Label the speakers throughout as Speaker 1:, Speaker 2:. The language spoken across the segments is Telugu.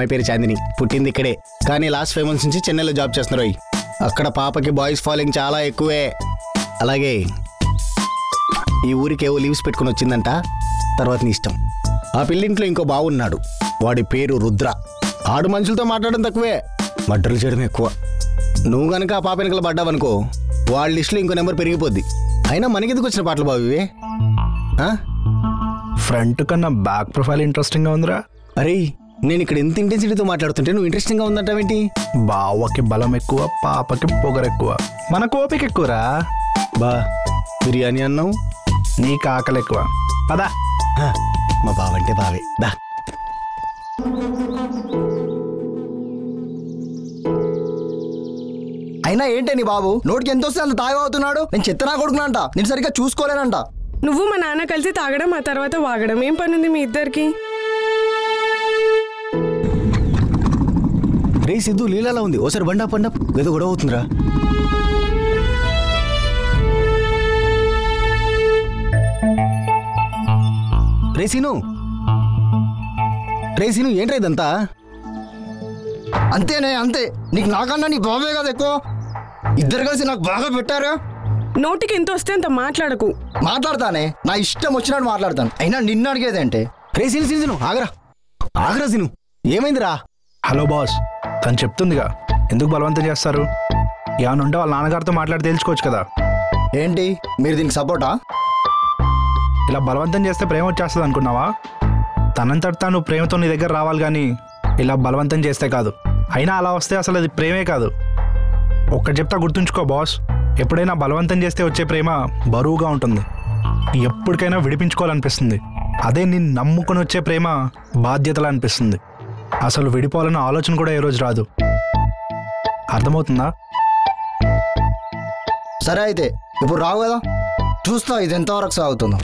Speaker 1: అమ్మాయి పేరు చాందిని, పుట్టింది ఇక్కడే, కానీ లాస్ట్ 5 months నుంచి చెన్నైలో జాబ్ చేస్తున్నారు. అక్కడ పాపకి బాయ్స్ ఫాలోయింగ్ చాలా ఎక్కువే. అలాగే ఈ ఊరికి ఏవో లీవ్స్ పెట్టుకుని వచ్చిందంట. తర్వాత నీ ఇష్టం. ఆ పిల్లింట్లో ఇంకో బావున్నాడు, వాడి పేరు రుద్ర. ఆడు మనుషులతో మాట్లాడడం తక్కువే, మర్డర్లు చేయడం ఎక్కువ. నువ్వు గనక ఆ పాప వెనకలు పడ్డావనుకో, వాళ్ళ లిస్టులో ఇంకో నెంబర్ పెరిగిపోద్ది. అయినా మనకెందుకు వచ్చిన పాటలు బాబు ఇవే?
Speaker 2: ఫ్రంట్ కన్నా బ్యాక్ ప్రొఫైల్ ఇంట్రెస్టింగ్గా ఉందిరా.
Speaker 1: అరే, నేను ఇక్కడ ఎంత ఇంటెన్సిటీతో మాట్లాడుతుంటే నువ్వు ఇంట్రెస్టింగ్గా ఉందంటావేంటి?
Speaker 2: బావకి బలం ఎక్కువ, పాపకి పొగరు ఎక్కువ, మనకు ఓపిక ఎక్కువరా.
Speaker 1: బా బిర్యానీ అన్నావు,
Speaker 2: నీకు ఆకలి ఎక్కువ. పదా,
Speaker 1: మా బావంటే బావే దా.
Speaker 3: అయినా ఏంటే నీ బాబు నోటికి ఎంత వస్తే అంత తాగవుతున్నాడు? నేను చెత్తనా కొడుకునంట, నేను సరిగ్గా చూసుకోలేనంట.
Speaker 4: నువ్వు మా నాన్న కలిసి తాగడం, ఆ తర్వాత వాగడం. ఏం పనుంది మీ ఇద్దరికి?
Speaker 1: రే సిద్ధు, లీలాలా ఉంది. ఓసారి బండా పండా ఏదో గొడవ అవుతుందిరా. రేసీను ఏంట్రా ఇదంతా?
Speaker 3: అంతేనే, అంతే. నీకు నాకన్నా నీ బాబే కదా ఎక్కువ. ఇద్దరు కలిసి నాకు బాగా పెట్టారా.
Speaker 4: నోటికి ఎంత వస్తే అంత మాట్లాడకు.
Speaker 3: మాట్లాడతానే, నా ఇష్టం వచ్చినట్టు మాట్లాడతాను. అయినా నిన్ను అడిగేదేంటే?
Speaker 1: రేసీను ఆగరా సీను, ఏమైందిరా?
Speaker 2: హలో బాస్, తను చెప్తుందిగా, ఎందుకు బలవంతం చేస్తారు? ఏమన్నా ఉంటే వాళ్ళ నాన్నగారితో మాట్లాడి తెలుసుకోవచ్చు కదా.
Speaker 3: ఏంటి మీరు దీనికి సపోర్టా?
Speaker 2: ఇలా బలవంతం చేస్తే ప్రేమ వచ్చేస్తుంది అనుకున్నావా? తనంతట తాను ప్రేమతో నీ దగ్గర రావాలి కానీ ఇలా బలవంతం చేస్తే కాదు. అయినా అలా వస్తే అసలు అది ప్రేమే కాదు. ఒక్కటి చెప్తా గుర్తుంచుకో బాస్, ఎప్పుడైనా బలవంతం చేస్తే వచ్చే ప్రేమ బరువుగా ఉంటుంది, ఎప్పటికైనా విడిపించుకోవాలనిపిస్తుంది. అదే నిన్ను నమ్ముకొని వచ్చే ప్రేమ బాధ్యతలా అనిపిస్తుంది. అసలు విడిపోవాలన్న ఆలోచన కూడా ఏ రోజు రాదు. అర్థమవుతుందా?
Speaker 3: సరే అయితే ఇప్పుడు రావు కదా, చూస్తా ఇది ఎంతవరకు సాగుతుందో.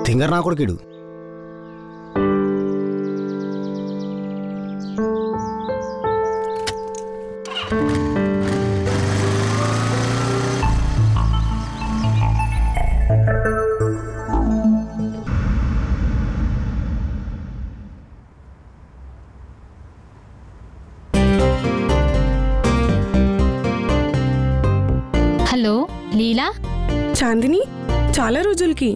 Speaker 1: తింగర్ నా కొడుకుడు.
Speaker 5: హలో లీలా.
Speaker 4: చాందిని, చాలా రోజులకి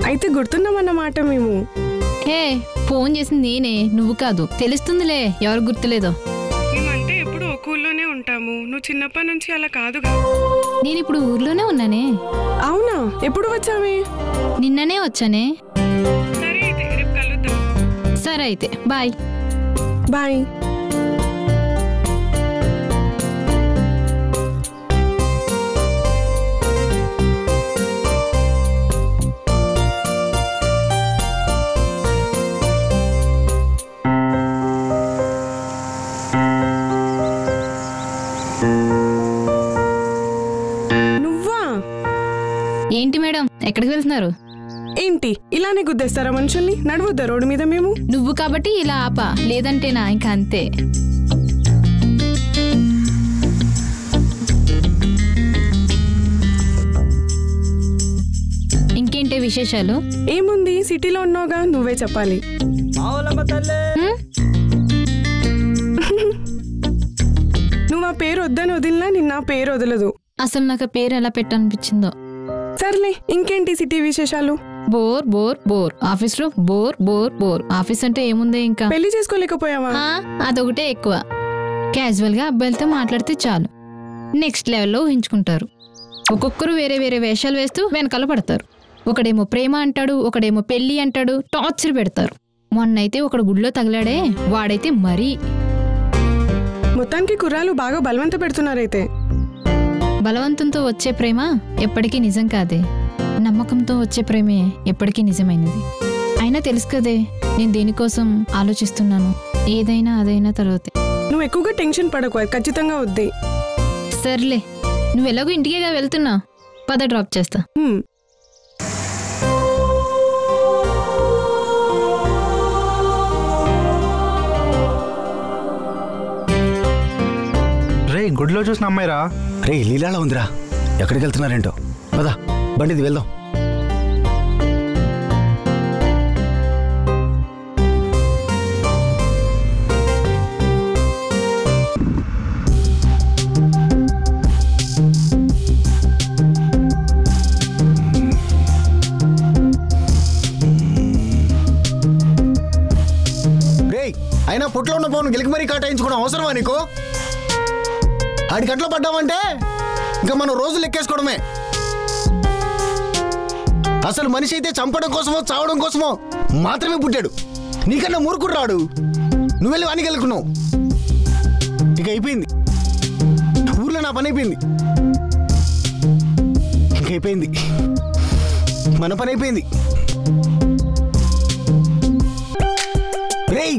Speaker 4: అయితే గుర్తున్నామన్నమాట మేము.
Speaker 5: హే, ఫోన్ చేసింది నేనే, నువ్వు కాదు. తెలుస్తుందిలే ఎవరు గుర్తులేదో.
Speaker 4: మేమంటే ఎప్పుడు ఒక ఊళ్ళోనే ఉంటాము, నువ్వు చిన్నప్పటి నుంచి అలా కాదుగా.
Speaker 5: నేను ఇప్పుడు ఊర్లోనే ఉన్నానే.
Speaker 4: అవునా? ఎప్పుడు వచ్చామే?
Speaker 5: నిన్ననే వచ్చానే.
Speaker 4: సరే అయితే రేపు కలుద్దాం.
Speaker 5: సరే అయితే బాయ్.
Speaker 4: బాయ్.
Speaker 5: ఏంటి మేడం, ఎక్కడికి వెళ్తున్నారు?
Speaker 4: ఏంటి ఇలానే గుద్దేస్తారా మనుషుల్ని? నడవద్దా రోడ్డు మీద మేము?
Speaker 5: నువ్వు కాబట్టి ఇలా ఆపా, లేదంటేనా ఇంకా అంతే. ఇంకేంటి విశేషాలు?
Speaker 4: ఏముంది, సిటీలో ఉన్నావుగా, నువ్వే చెప్పాలి. నువ్వు ఆ పేరు వద్దని వదిలినా నిన్న పేరు వదలదు.
Speaker 5: అసలు నాకు పేరు ఎలా పెట్టాలనిపించిందో.
Speaker 4: సర్లే, ఇంకేంటి సిటీ విశేషాలు?
Speaker 5: బోర్ బోర్ బోర్, ఆఫీస్ లో బోర్ బోర్ బోర్. ఆఫీస్ అంటే ఏముంది, ఇంకా
Speaker 4: పెళ్లి చేసుకోలేకపోయావా?
Speaker 5: అదొకటే ఎక్కువ. క్యాజువల్ గా అబ్బాయిలతో మాట్లాడితే చాలు, నెక్స్ట్ లెవెల్లో ఊహించుకుంటారు. ఒక్కొక్కరు వేరే వేరే వేషాలు వేస్తూ వెనకాల పడతారు. ఒకడేమో ప్రేమ అంటాడు, ఒకడేమో పెళ్లి అంటాడు, టార్చర్ పెడతారు. మొన్నైతే ఒకడు గుడిలో తగిలాడే, వాడైతే మరీ.
Speaker 4: మొత్తానికి కుర్రాలు బాగా బలవంత పెడుతున్నారైతే.
Speaker 5: బలవంతంతో వచ్చే ప్రేమ ఎప్పటికీ నిజం కాదే, నమ్మకంతో వచ్చే ప్రేమే ఎప్పటికీ నిజమైనది. అయినా తెలుసు కదే నేను దేనికోసం ఆలోచిస్తున్నాను. ఏదైనా అదైనా తర్వాతే.
Speaker 4: నువ్వు ఎక్కువగా టెన్షన్ పడకు, ఖచ్చితంగా వద్దే.
Speaker 5: సర్లే, నువ్వు ఎలాగో ఇంటికేగా వెళ్తున్నా, పద డ్రాప్ చేస్తా.
Speaker 2: రే, గుడిలో చూసిన అమ్మాయిరా.
Speaker 1: రే, లీలాలా ఉందిరా. ఎక్కడికి వెళ్తున్నారేంటో, పదా బండిది వెళ్దాం. రేయ్ అయినా పుట్లో ఉన్న ఫోన్ గిలికి మరీ కాటాయించుకోవడం అవసరమా నీకు? ఆడి కట్లో పడ్డామంటే ఇంకా మనం రోజులు ఎక్కేసుకోవడమే. అసలు మనిషి అయితే చంపడం కోసమో చావడం కోసమో మాత్రమే పుట్టాడు. నీకన్నా మూర్ఖుడు రాడు, నువ్వు వెళ్ళి వానికి వెళ్ళుకున్నావు. ఇక అయిపోయింది, ఊర్లో నా పని అయిపోయింది. ఇంక అయిపోయింది, మన పని అయిపోయింది. రేయ్